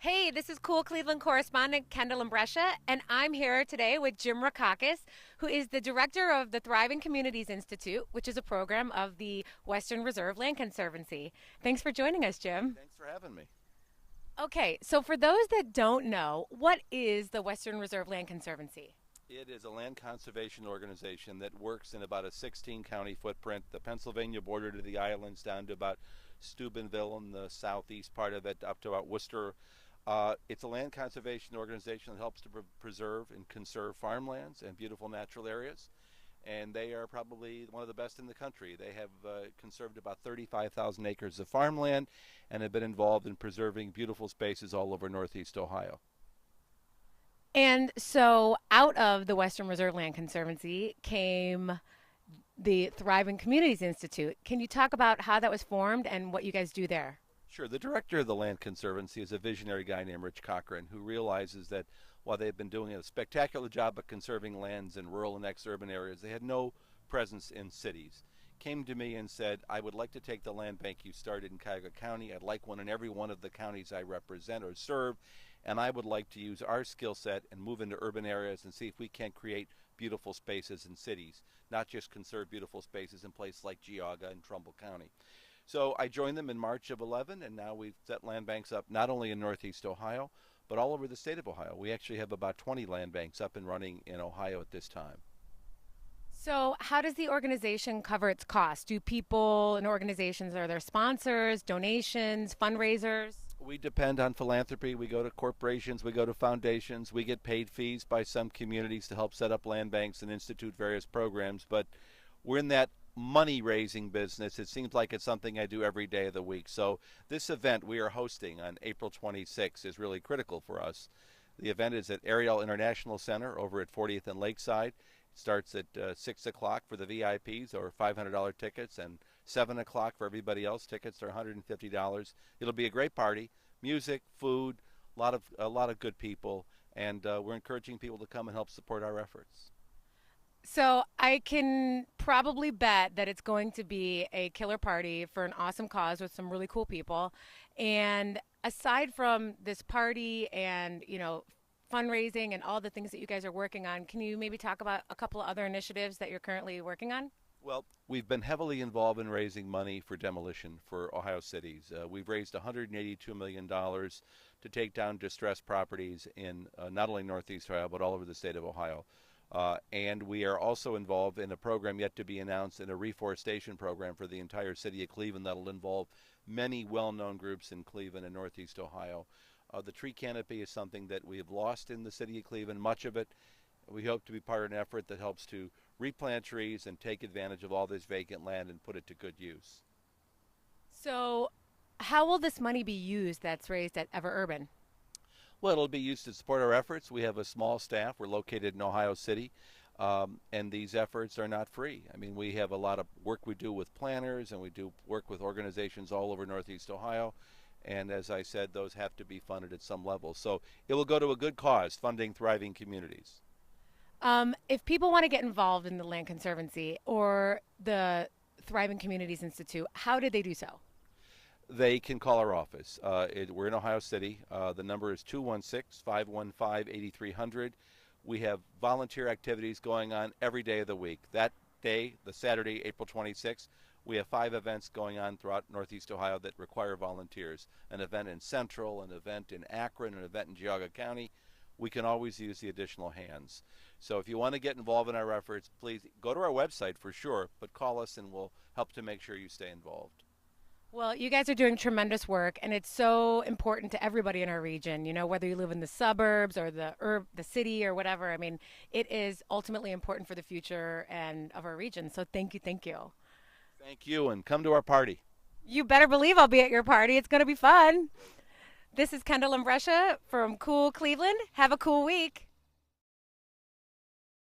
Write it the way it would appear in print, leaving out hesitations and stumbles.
Hey, this is Cool Cleveland correspondent Kendall Embrescia, and I'm here today with Jim Rokakis, who is the director of the Thriving Communities Institute, which is a program of the Western Reserve Land Conservancy. Thanks for joining us, Jim. Thanks for having me. Okay, so for those that don't know, what is the Western Reserve Land Conservancy? It is a land conservation organization that works in about a 16 county footprint, the Pennsylvania border to the islands down to about Steubenville and the southeast part of it up to about Worcester. It's a land conservation organization that helps to preserve and conserve farmlands and beautiful natural areas. And they are probably one of the best in the country. They have conserved about 35,000 acres of farmland and have been involved in preserving beautiful spaces all over Northeast Ohio. And so out of the Western Reserve Land Conservancy came the Thriving Communities Institute. Can you talk about how that was formed and what you guys do there? Sure. The director of the Land Conservancy is a visionary guy named Rich Cochran who realizes that while they've been doing a spectacular job of conserving lands in rural and ex-urban areas, they had no presence in cities. Came to me and said, I would like to take the land bank you started in Cuyahoga County. I'd like one in every one of the counties I represent or serve, and I would like to use our skill set and move into urban areas and see if we can create beautiful spaces in cities, not just conserve beautiful spaces in places like Geauga and Trumbull County. So I joined them in March of 11, and now we've set land banks up not only in Northeast Ohio, but all over the state of Ohio. We actually have about 20 land banks up and running in Ohio at this time. So, how does the organization cover its costs? Do people and organizations, are there sponsors, donations, fundraisers? We depend on philanthropy. We go to corporations, we go to foundations, we get paid fees by some communities to help set up land banks and institute various programs, but we're in that money raising business. It seems like it's something I do every day of the week. So this event we are hosting on April 26th is really critical for us. The event is at Ariel International Center over at 40th and Lakeside. It starts at 6 o'clock for the VIPs or $500 tickets, and 7 o'clock for everybody else. Tickets are $150. It'll be a great party, music, food, a lot of good people, and we're encouraging people to come and help support our efforts. So, I can probably bet that it's going to be a killer party for an awesome cause with some really cool people. And aside from this party and, fundraising and all the things that you guys are working on, can you maybe talk about a couple of other initiatives that you're currently working on? Well, we've been heavily involved in raising money for demolition for Ohio cities. We've raised $182 million to take down distressed properties in not only Northeast Ohio, but all over the state of Ohio. And we are also involved in a program yet to be announced in a reforestation program for the entire city of Cleveland that'll involve many well-known groups in Cleveland and Northeast Ohio. The tree canopy is something that we have lost in the city of Cleveland, much of it. We hope to be part of an effort that helps to replant trees and take advantage of all this vacant land and put it to good use. So, how will this money be used that's raised at EverUrban? Well, it'll be used to support our efforts. We have a small staff. We're located in Ohio City, and these efforts are not free. I mean, we have a lot of work we do with planners, and we do work with organizations all over Northeast Ohio. And as I said, those have to be funded at some level. So it will go to a good cause, funding thriving communities. If people want to get involved in the Land Conservancy or the Thriving Communities Institute, how did they do so? They can call our office. We're in Ohio City. The number is 216-515-8300. We have volunteer activities going on every day of the week. That day, the Saturday, April 26th, we have 5 events going on throughout Northeast Ohio that require volunteers. An event in Central, an event in Akron, an event in Geauga County. We can always use the additional hands. So if you want to get involved in our efforts, please go to our website for sure, but call us and we'll help to make sure you stay involved. Well, you guys are doing tremendous work, and it's so important to everybody in our region. Whether you live in the suburbs or the city or whatever. I mean, it is ultimately important for the future and of our region. So thank you, thank you. Thank you, and come to our party. You better believe I'll be at your party. It's going to be fun. This is Kendall Embrescia from Cool Cleveland. Have a cool week.